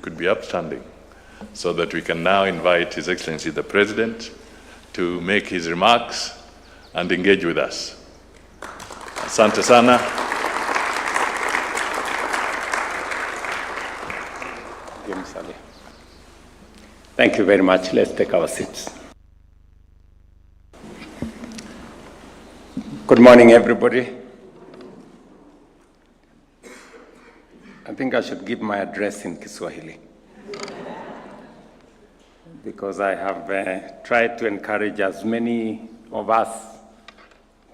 could be upstanding, so that we can now invite His Excellency the President to make his remarks and engage with us. Asante sana. Thank you very much. Let's take our seats. Good morning, everybody. I think I should give my address in Kiswahili, because I have tried to encourage as many of us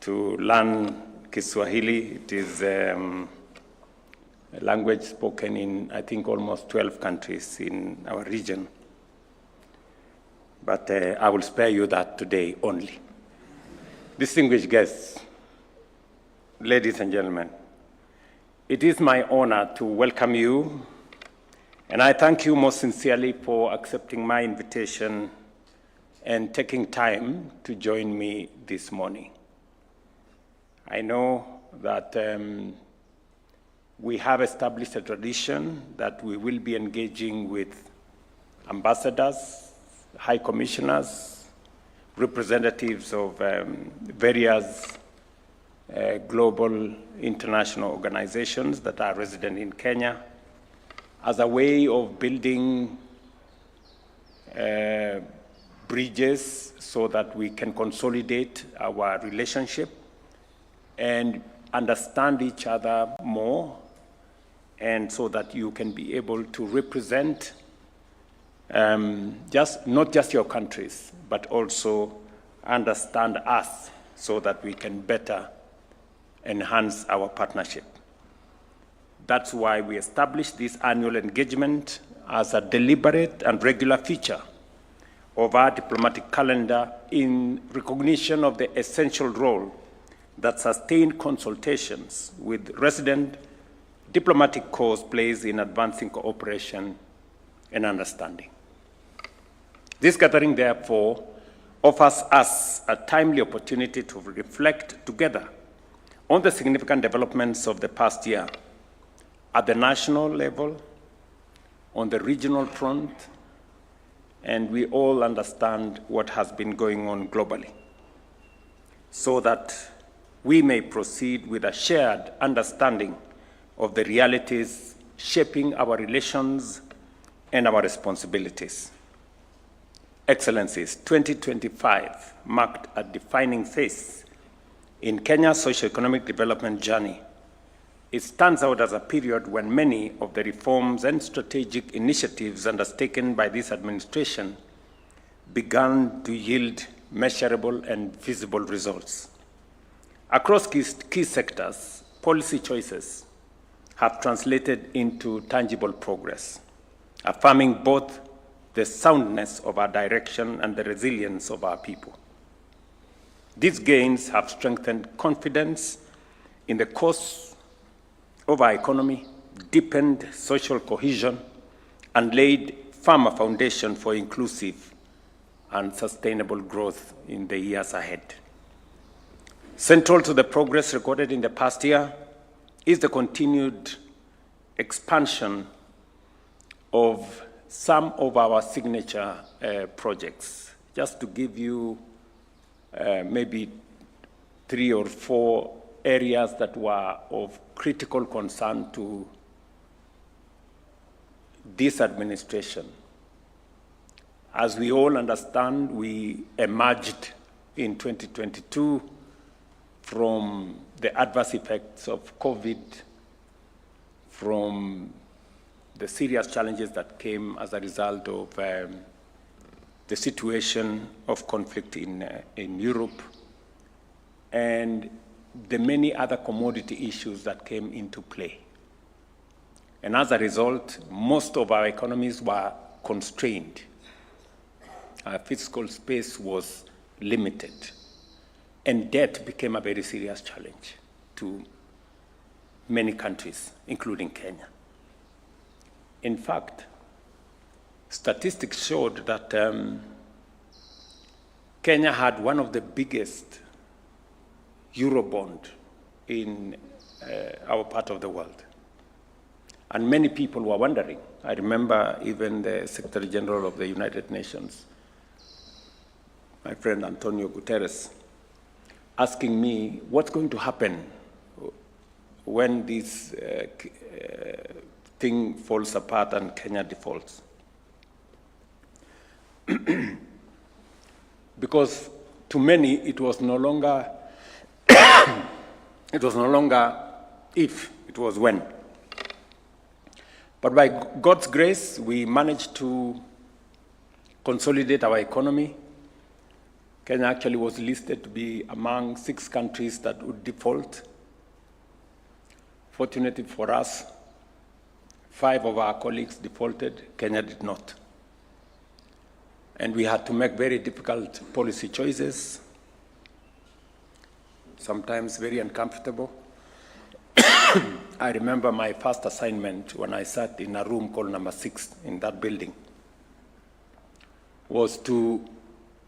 to learn Kiswahili. It is a language spoken in, I think, almost 12 countries in our region. But I will spare you that today only. Distinguished guests, ladies and gentlemen, it is my honor to welcome you, and I thank you most sincerely for accepting my invitation and taking time to join me this morning. I know that we have established a tradition that we will be engaging with ambassadors, high commissioners, representatives of various global international organizations that are resident in Kenya, as a way of building bridges so that we can consolidate our relationship and understand each other more, and so that you can be able to represent not just your countries, but also understand us, so that we can better enhance our partnership. That's why we established this annual engagement as a deliberate and regular feature of our diplomatic calendar, in recognition of the essential role that sustained consultations with resident diplomatic corps plays in advancing cooperation and understanding. This gathering, therefore, offers us a timely opportunity to reflect together on the significant developments of the past year at the national level, on the regional front, and we all understand what has been going on globally, so that we may proceed with a shared understanding of the realities shaping our relations and our responsibilities. Excellencies, 2025 marked a defining phase in Kenya's socio-economic development journey. It stands out as a period when many of the reforms and strategic initiatives undertaken by this administration began to yield measurable and visible results. Across key sectors, policy choices have translated into tangible progress, affirming both the soundness of our direction and the resilience of our people. These gains have strengthened confidence in the course of our economy, deepened social cohesion, and laid firmer foundation for inclusive and sustainable growth in the years ahead. Central to the progress recorded in the past year is the continued expansion of some of our signature projects. Just to give you maybe 3 or 4 areas that were of critical concern to this administration. As we all understand, we emerged in 2022 from the adverse effects of COVID, from the serious challenges that came as a result of the situation of conflict in Europe, and the many other commodity issues that came into play. And as a result, most of our economies were constrained. Our fiscal space was limited, and debt became a very serious challenge to many countries, including Kenya. In fact, statistics showed that Kenya had one of the biggest Eurobond in our part of the world. And many people were wondering. I remember even the Secretary General of the United Nations, my friend Antonio Guterres, asking me what's going to happen when this thing falls apart and Kenya defaults. Because to many it was no longer if, it was when. But by God's grace, we managed to consolidate our economy. Kenya actually was listed to be among 6 countries that would default. Fortunately for us, 5 of our colleagues defaulted, Kenya did not. And we had to make very difficult policy choices, sometimes very uncomfortable. I remember my first assignment when I sat in a room called number 6 in that building was to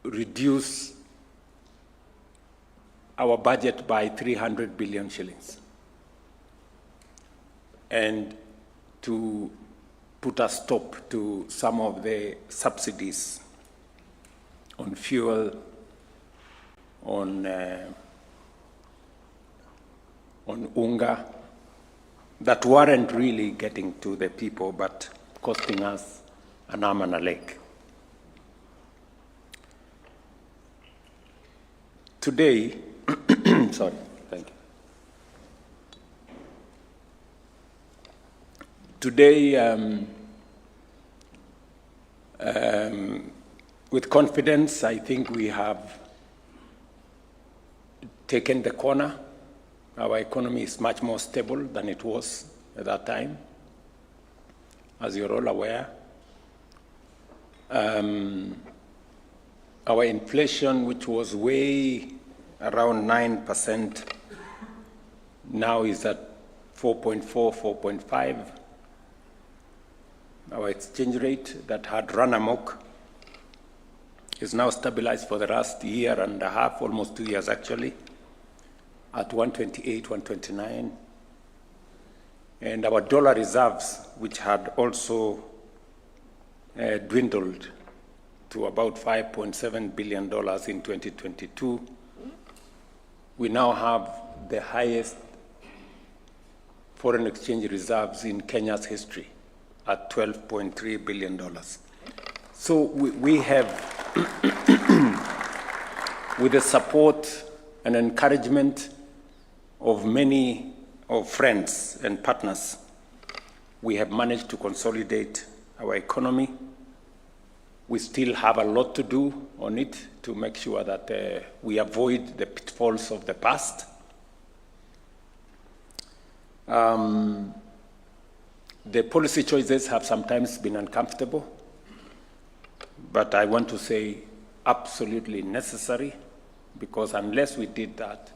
reduce our budget by 300 billion shillings and to put a stop to some of the subsidies on fuel, on unga, that weren't really getting to the people, but costing us an arm and a leg. Today, sorry, thank you. Today, with confidence, I think we have taken the corner. Our economy is much more stable than it was at that time, as you're all aware. Our inflation, which was way around 9%, now is at 4.4, 4.5. Our exchange rate that had run amok is now stabilized for the last year and a half, almost 2 years actually, at 128, 129. And our dollar reserves, which had also dwindled to about $5.7 billion in 2022, we now have the highest foreign exchange reserves in Kenya's history at $12.3 billion. So we have, with the support and encouragement of many of friends and partners, we have managed to consolidate our economy. We still have a lot to do on it to make sure that we avoid the pitfalls of the past. The policy choices have sometimes been uncomfortable, but I want to say absolutely necessary, because unless we did that,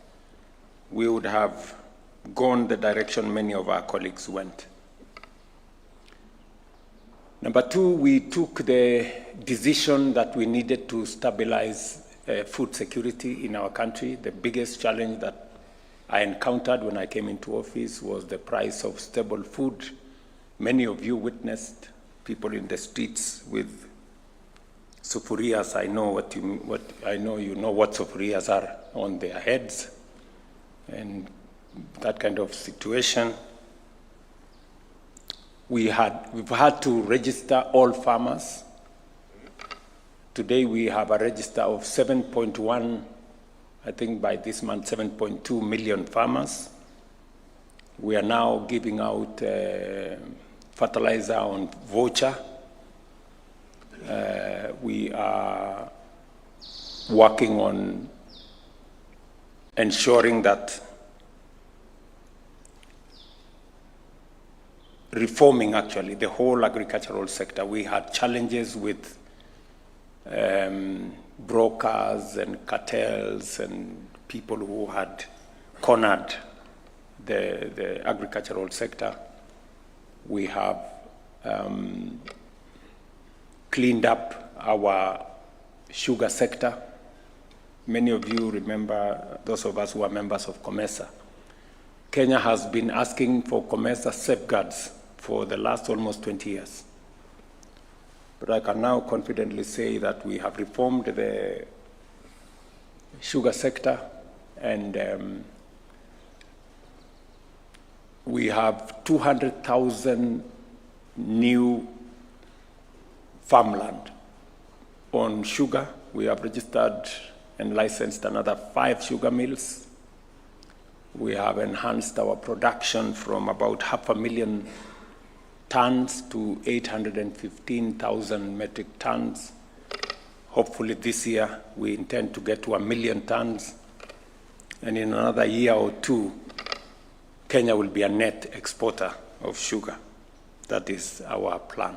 we would have gone the direction many of our colleagues went. Number 2, we took the decision that we needed to stabilize food security in our country. The biggest challenge that I encountered when I came into office was the price of stable food. Many of you witnessed people in the streets with sufurias. I know you know what sufurias are on their heads, and that kind of situation. We've had to register all farmers. Today we have a register of 7.1, I think by this month, 7.2 million farmers. We are now giving out fertilizer on voucher. We are working on ensuring that reforming actually the whole agricultural sector. We had challenges with brokers and cartels and people who had cornered the agricultural sector. We have cleaned up our sugar sector. Many of you remember, those of us who are members of COMESA, Kenya has been asking for COMESA safeguards for the last almost 20 years. But I can now confidently say that we have reformed the sugar sector, and we have 200,000 new farmland on sugar. We have registered and licensed another 5 sugar mills. We have enhanced our production from about 500,000 tons to 815,000 metric tons. Hopefully this year we intend to get to 1 million tons, and in another year or two, Kenya will be a net exporter of sugar. That is our plan.